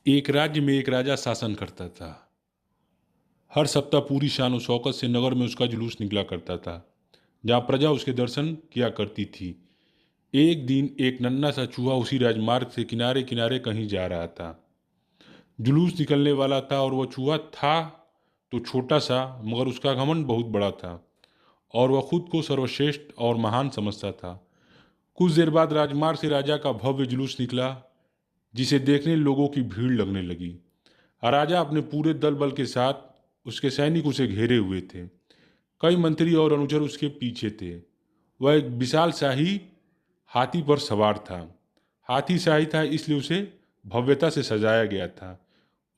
एक राज्य में एक राजा शासन करता था। हर सप्ताह पूरी शान और शौकत से नगर में उसका जुलूस निकला करता था, जहाँ प्रजा उसके दर्शन किया करती थी। एक दिन एक नन्हा सा चूहा उसी राजमार्ग से किनारे किनारे कहीं जा रहा था। जुलूस निकलने वाला था और वह चूहा था तो छोटा सा, मगर उसका घमंड बहुत बड़ा था और वह खुद को सर्वश्रेष्ठ और महान समझता था। कुछ देर बाद राजमार्ग से राजा का भव्य जुलूस निकला, जिसे देखने लोगों की भीड़ लगने लगी। राजा अपने पूरे दल बल के साथ, उसके सैनिक उसे घेरे हुए थे। कई मंत्री और अनुचर उसके पीछे थे। वह एक विशाल शाही हाथी पर सवार था। हाथी शाही था, इसलिए उसे भव्यता से सजाया गया था।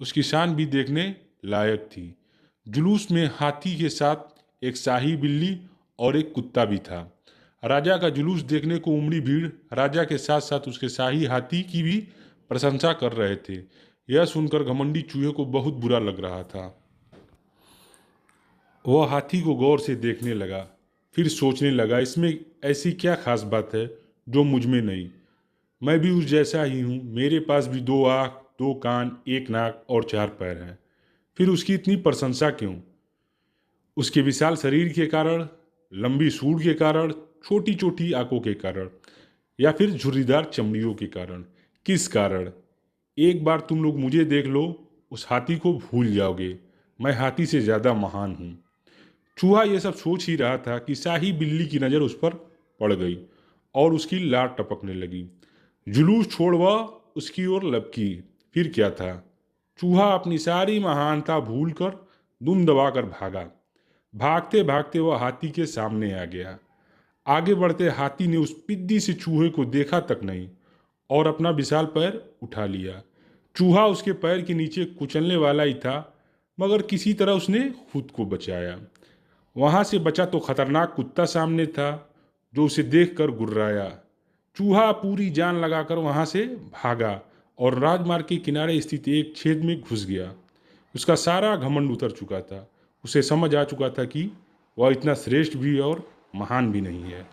उसकी शान भी देखने लायक थी। जुलूस में हाथी के साथ एक शाही बिल्ली और एक कुत्ता भी था। राजा का जुलूस देखने को उमड़ी भीड़ राजा के साथ साथ उसके शाही हाथी की भी प्रशंसा कर रहे थे। यह सुनकर घमंडी चूहे को बहुत बुरा लग रहा था। वह हाथी को गौर से देखने लगा, फिर सोचने लगा, इसमें ऐसी क्या खास बात है जो मुझ में नहीं। मैं भी उस जैसा ही हूँ। मेरे पास भी 2 आँख, 2 कान, 1 नाक और 4 पैर हैं। फिर उसकी इतनी प्रशंसा क्यों? उसके विशाल शरीर के कारण, लंबी सूंड के कारण, छोटी छोटी आंखों के कारण, या फिर झुर्रीदार चमड़ियों के कारण? किस कारण? एक बार तुम लोग मुझे देख लो, उस हाथी को भूल जाओगे। मैं हाथी से ज़्यादा महान हूँ। चूहा ये सब सोच ही रहा था कि शाही बिल्ली की नज़र उस पर पड़ गई और उसकी लार टपकने लगी। जुलूस छोड़ वह उसकी ओर लपकी। फिर क्या था? चूहा अपनी सारी महानता भूलकर दुम दबाकर भागा। भागते भागते वह हाथी के सामने आ गया। आगे बढ़ते हाथी ने उस पिद्दी से चूहे को देखा तक नहीं और अपना विशाल पैर उठा लिया। चूहा उसके पैर के नीचे कुचलने वाला ही था, मगर किसी तरह उसने खुद को बचाया। वहां से बचा तो खतरनाक कुत्ता सामने था, जो उसे देखकर गुर्राया। चूहा पूरी जान लगाकर वहां से भागा और राजमार्ग के किनारे स्थित एक छेद में घुस गया। उसका सारा घमंड उतर चुका था। उसे समझ आ चुका था कि वह इतना श्रेष्ठ भी और महान भी नहीं है।